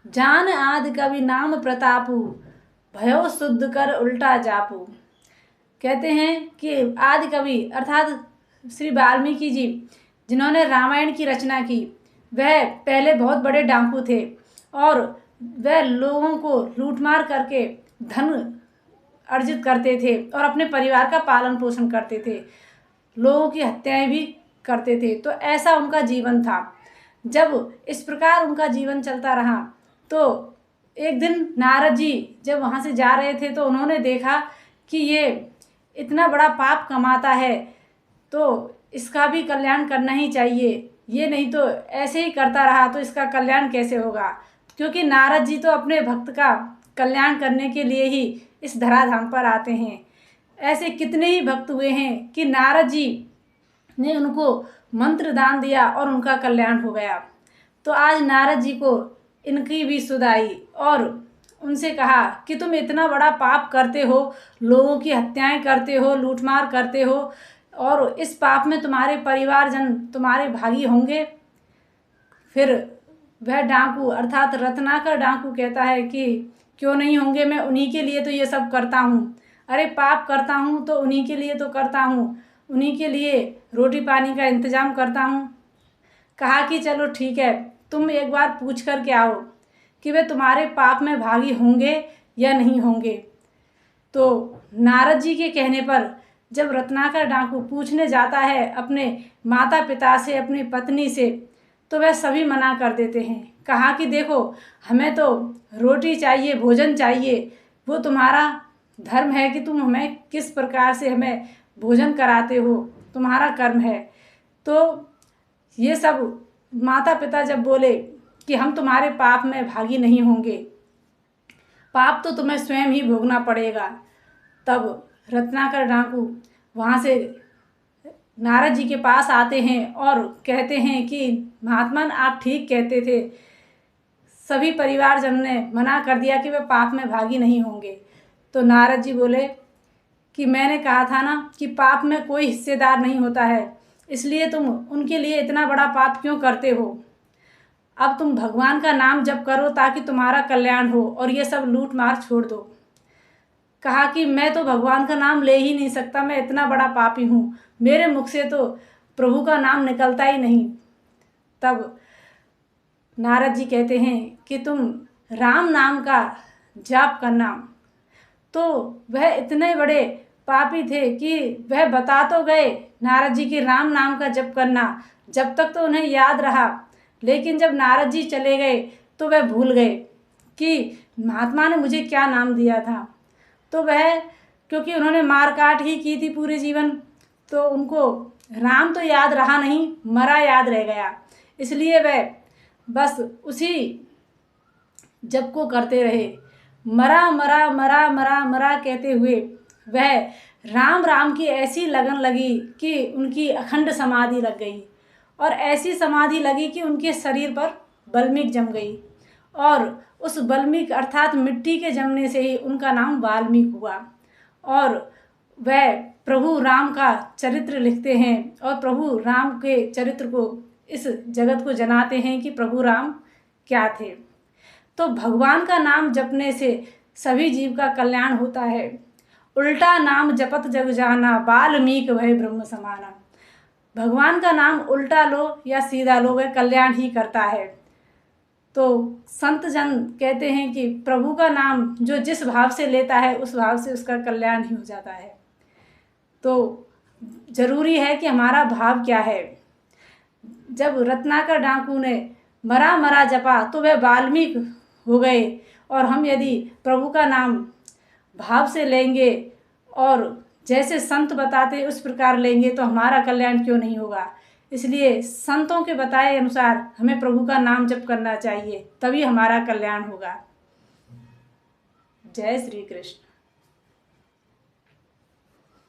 जान आदि कवि नाम प्रतापु, भयो शुद्ध कर उल्टा जापू। कहते हैं कि आदि कवि अर्थात श्री वाल्मीकि जी जिन्होंने रामायण की रचना की, वह पहले बहुत बड़े डाकू थे और वह लोगों को लूटमार करके धन अर्जित करते थे और अपने परिवार का पालन पोषण करते थे, लोगों की हत्याएं भी करते थे। तो ऐसा उनका जीवन था। जब इस प्रकार उनका जीवन चलता रहा तो एक दिन नारद जी जब वहाँ से जा रहे थे तो उन्होंने देखा कि ये इतना बड़ा पाप कमाता है तो इसका भी कल्याण करना ही चाहिए, ये नहीं तो ऐसे ही करता रहा तो इसका कल्याण कैसे होगा। क्योंकि नारद जी तो अपने भक्त का कल्याण करने के लिए ही इस धराधाम पर आते हैं। ऐसे कितने ही भक्त हुए हैं कि नारद जी ने उनको मंत्र दान दिया और उनका कल्याण हो गया। तो आज नारद जी को इनकी भी सुध आई और उनसे कहा कि तुम इतना बड़ा पाप करते हो, लोगों की हत्याएं करते हो, लूटमार करते हो और इस पाप में तुम्हारे परिवारजन तुम्हारे भागी होंगे। फिर वह डाकू अर्थात रत्नाकर डाकू कहता है कि क्यों नहीं होंगे, मैं उन्हीं के लिए तो ये सब करता हूँ। अरे पाप करता हूँ तो उन्हीं के लिए तो करता हूँ, उन्हीं के लिए रोटी पानी का इंतजाम करता हूँ। कहा कि चलो ठीक है, तुम एक बार पूछ कर के आओ कि वे तुम्हारे पाप में भागी होंगे या नहीं होंगे। तो नारद जी के कहने पर जब रत्नाकर डाकू पूछने जाता है अपने माता पिता से, अपनी पत्नी से, तो वह सभी मना कर देते हैं। कहा कि देखो, हमें तो रोटी चाहिए, भोजन चाहिए, वो तुम्हारा धर्म है कि तुम हमें किस प्रकार से हमें भोजन कराते हो, तुम्हारा कर्म है। तो ये सब माता पिता जब बोले कि हम तुम्हारे पाप में भागी नहीं होंगे, पाप तो तुम्हें स्वयं ही भोगना पड़ेगा, तब रत्नाकर डाकू वहाँ से नारद जी के पास आते हैं और कहते हैं कि महात्मन आप ठीक कहते थे, सभी परिवारजन ने मना कर दिया कि वे पाप में भागी नहीं होंगे। तो नारद जी बोले कि मैंने कहा था ना कि पाप में कोई हिस्सेदार नहीं होता है, इसलिए तुम उनके लिए इतना बड़ा पाप क्यों करते हो। अब तुम भगवान का नाम जप करो ताकि तुम्हारा कल्याण हो और ये सब लूट मार छोड़ दो। कहा कि मैं तो भगवान का नाम ले ही नहीं सकता, मैं इतना बड़ा पापी हूँ, मेरे मुख से तो प्रभु का नाम निकलता ही नहीं। तब नारद जी कहते हैं कि तुम राम नाम का जाप करना। तो वह इतने बड़े पापी थे कि वह बता तो गए नारद जी के राम नाम का जप करना, जब तक तो उन्हें याद रहा, लेकिन जब नारद जी चले गए तो वह भूल गए कि महात्मा ने मुझे क्या नाम दिया था। तो वह क्योंकि उन्होंने मार काट ही की थी पूरे जीवन, तो उनको राम तो याद रहा नहीं, मरा याद रह गया। इसलिए वह बस उसी जप को करते रहे, मरा मरा मरा मरा मरा कहते हुए वह राम राम की ऐसी लगन लगी कि उनकी अखंड समाधि लग गई और ऐसी समाधि लगी कि उनके शरीर पर बल्मीक जम गई और उस बल्मीक अर्थात मिट्टी के जमने से ही उनका नाम वाल्मीकि हुआ। और वह प्रभु राम का चरित्र लिखते हैं और प्रभु राम के चरित्र को इस जगत को जनाते हैं कि प्रभु राम क्या थे। तो भगवान का नाम जपने से सभी जीव का कल्याण होता है। उल्टा नाम जपत जग जाना, वाल्मीकि भय ब्रह्म समाना। भगवान का नाम उल्टा लो या सीधा लो, वह कल्याण ही करता है। तो संत जन कहते हैं कि प्रभु का नाम जो जिस भाव से लेता है उस भाव से उसका कल्याण ही हो जाता है। तो जरूरी है कि हमारा भाव क्या है। जब रत्नाकर डाकू ने मरा मरा जपा तो वह वाल्मीकि हो गए, और हम यदि प्रभु का नाम भाव से लेंगे और जैसे संत बताते उस प्रकार लेंगे तो हमारा कल्याण क्यों नहीं होगा। इसलिए संतों के बताए अनुसार हमें प्रभु का नाम जप करना चाहिए, तभी हमारा कल्याण होगा। जय श्री कृष्ण।